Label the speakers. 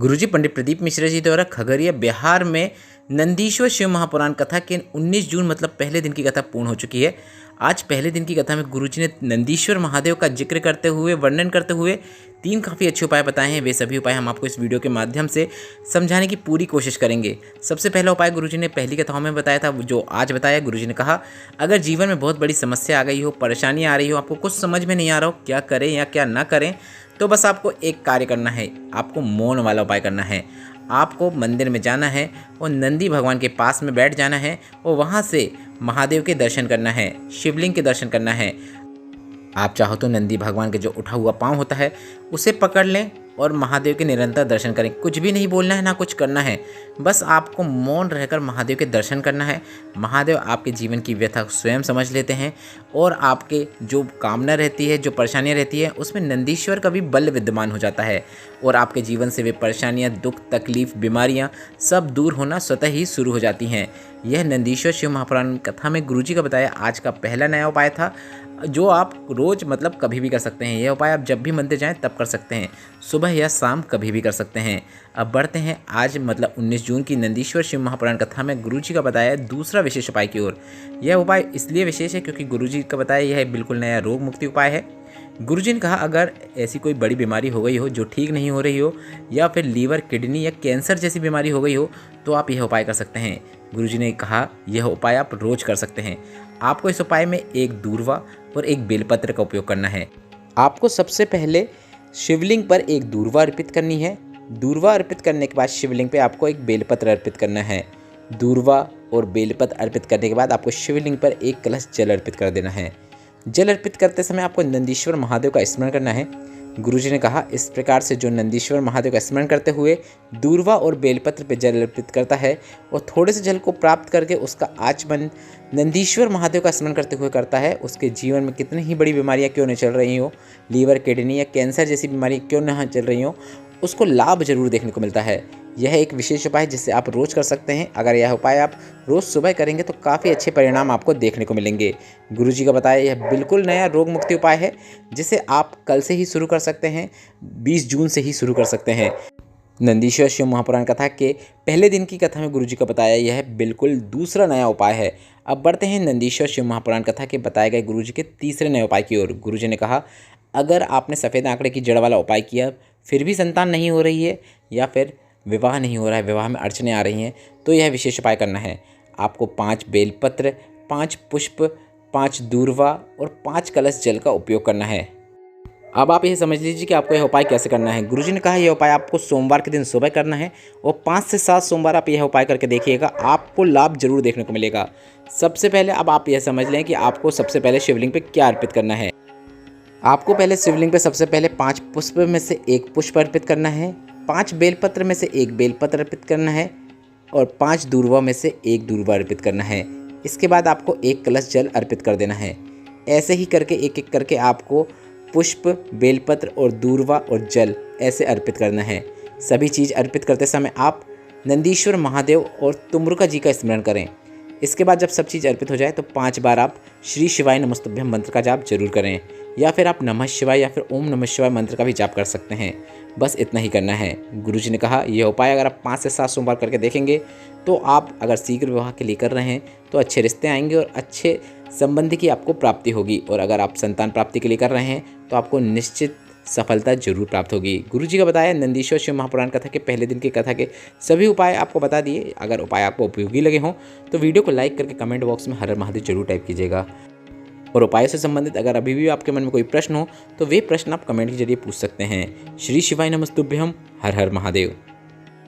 Speaker 1: गुरुजी पंडित प्रदीप मिश्रा जी द्वारा खगड़िया बिहार में नंदीश्वर शिव महापुराण कथा के 19 जून मतलब पहले दिन की कथा पूर्ण हो चुकी है। आज पहले दिन की कथा में गुरुजी ने नंदीश्वर महादेव का जिक्र करते हुए वर्णन करते हुए 3 काफ़ी अच्छे उपाय बताए हैं। वे सभी उपाय हम आपको इस वीडियो के माध्यम से समझाने की पूरी कोशिश करेंगे। सबसे पहला उपाय गुरुजी ने पहली कथाओं में बताया था, जो आज बताया। गुरुजी ने कहा, अगर जीवन में बहुत बड़ी समस्या आ गई हो, परेशानी आ रही हो, आपको कुछ समझ में नहीं आ रहा हो क्या करें या क्या ना करें, तो बस आपको एक कार्य करना है। आपको मौन वाला उपाय करना है। आपको मंदिर में जाना है और नंदी भगवान के पास में बैठ जाना है और वहाँ से महादेव के दर्शन करना है, शिवलिंग के दर्शन करना है। आप चाहो तो नंदी भगवान के जो उठा हुआ पाँव होता है उसे पकड़ लें और महादेव के निरंतर दर्शन करें। कुछ भी नहीं बोलना है, ना कुछ करना है, बस आपको मौन रहकर महादेव के दर्शन करना है। महादेव आपके जीवन की व्यथा स्वयं समझ लेते हैं और आपके जो कामना रहती है, जो परेशानियां रहती है, उसमें नंदीश्वर का भी बल विद्यमान हो जाता है और आपके जीवन से वे परेशानियां, दुख, तकलीफ, बीमारियां सब दूर होना स्वतः ही शुरू हो जाती हैं। यह नंदीश्वर शिव महापुराण कथा में गुरुजी का बताया आज का पहला नया उपाय था, जो आप रोज़ मतलब कभी भी कर सकते हैं। यह उपाय आप जब भी मंदिर जाएं तब कर सकते हैं, सुबह या शाम कभी भी कर सकते हैं। अब बढ़ते हैं आज मतलब 19 जून की नंदीश्वर शिव महापुराण कथा में गुरुजी का बताया दूसरा विशेष उपाय की ओर। यह उपाय इसलिए विशेष है क्योंकि गुरुजी का बताया यह बिल्कुल नया रोग मुक्ति उपाय है। गुरुजी ने कहा, अगर ऐसी कोई बड़ी बीमारी हो गई हो जो ठीक नहीं हो रही हो, या फिर लीवर, किडनी या कैंसर जैसी बीमारी हो गई हो, तो आप यह उपाय कर सकते हैं। गुरुजी ने कहा यह उपाय आप रोज कर सकते हैं। आपको इस उपाय में एक दूर्वा और एक बेलपत्र का उपयोग करना है। आपको सबसे पहले शिवलिंग पर एक दूर्वा अर्पित करनी है। दूर्वा अर्पित करने के बाद शिवलिंग पे आपको एक बेलपत्र अर्पित करना है। दूर्वा और बेलपत्र अर्पित करने के बाद आपको शिवलिंग पर एक कलश जल अर्पित कर देना है। जल अर्पित करते समय आपको नंदीश्वर महादेव का स्मरण करना है। गुरुजी ने कहा, इस प्रकार से जो नंदीश्वर महादेव का स्मरण करते हुए दूर्वा और बेलपत्र पर जल अर्पित करता है और थोड़े से जल को प्राप्त करके उसका आचमन नंदीश्वर महादेव का स्मरण करते हुए करता है, उसके जीवन में कितनी ही बड़ी बीमारियां क्यों न चल रही हो, लीवर, किडनी या कैंसर जैसी बीमारी क्यों न चल रही हो, उसको लाभ जरूर देखने को मिलता है। यह एक विशेष उपाय है जिसे आप रोज़ कर सकते हैं। अगर यह उपाय आप रोज़ सुबह करेंगे तो काफ़ी अच्छे परिणाम आपको देखने को मिलेंगे। गुरुजी का बताया यह बिल्कुल नया रोग मुक्ति उपाय है जिसे आप कल से ही शुरू कर सकते हैं, 20 जून से ही शुरू कर सकते हैं। नंदीश्वर शिव महापुराण कथा के पहले दिन की कथा में गुरुजी का बताया यह बिल्कुल दूसरा नया उपाय है। अब बढ़ते हैं नंदीश्वर शिव महापुराण कथा के बताए गए गुरुजी के तीसरे नए उपाय की ओर। गुरुजी ने कहा, अगर आपने सफ़ेद आंकड़े की जड़ वाला उपाय किया फिर भी संतान नहीं हो रही है या फिर विवाह नहीं हो रहा है, विवाह में अड़चनें आ रही हैं, तो यह विशेष उपाय करना है। आपको 5 बेलपत्र, 5 पुष्प, 5 दूर्वा और 5 कलश जल का उपयोग करना है। अब आप यह समझ लीजिए कि आपको यह उपाय कैसे करना है। गुरुजी ने कहा यह उपाय आपको सोमवार के दिन सुबह करना है और 5 से 7 सोमवार आप यह उपाय करके देखिएगा, आपको लाभ जरूर देखने को मिलेगा। सबसे पहले अब आप यह समझ लें कि आपको सबसे पहले शिवलिंग पे क्या अर्पित करना है। आपको पहले शिवलिंग पे सबसे पहले 5 पुष्प में से 1 पुष्प अर्पित करना है, 5 बेलपत्र में से 1 बेलपत्र अर्पित करना है और 5 दूर्वा में से 1 दूर्वा अर्पित करना है। इसके बाद आपको 1 कलश जल अर्पित कर देना है। ऐसे ही करके एक एक करके आपको पुष्प, बेलपत्र और दूर्वा और जल ऐसे अर्पित करना है। सभी चीज़ अर्पित करते समय आप नंदीश्वर महादेव और तुम्रुका जी का स्मरण करें। इसके बाद जब सब चीज़ अर्पित हो जाए तो 5 बार आप श्री शिवाय नमस्तुभ्यम मंत्र का जाप जरूर करें, या फिर आप नमः शिवाय या फिर ओम नमः शिवाय मंत्र का भी जाप कर सकते हैं। बस इतना ही करना है। गुरुजी ने कहा यह उपाय अगर आप 5 से 7 सोमवार करके देखेंगे तो आप अगर शीघ्र विवाह के लिए कर रहे हैं तो अच्छे रिश्ते आएंगे और अच्छे संबंध की आपको प्राप्ति होगी, और अगर आप संतान प्राप्ति के लिए कर रहे हैं तो आपको निश्चित सफलता जरूर प्राप्त होगी। गुरुजी का बताया नंदीश्वर शिव महापुराण कथा के पहले दिन की कथा के सभी उपाय आपको बता दिए। अगर उपाय आपको उपयोगी लगे हों तो वीडियो को लाइक करके कमेंट बॉक्स में हर हर महादेव जरूर टाइप कीजिएगा। और उपायों से संबंधित अगर अभी भी आपके मन में कोई प्रश्न हो तो वे प्रश्न आप कमेंट के जरिए पूछ सकते हैं। श्री शिवाय नमस्तुभ्यम, हर हर महादेव।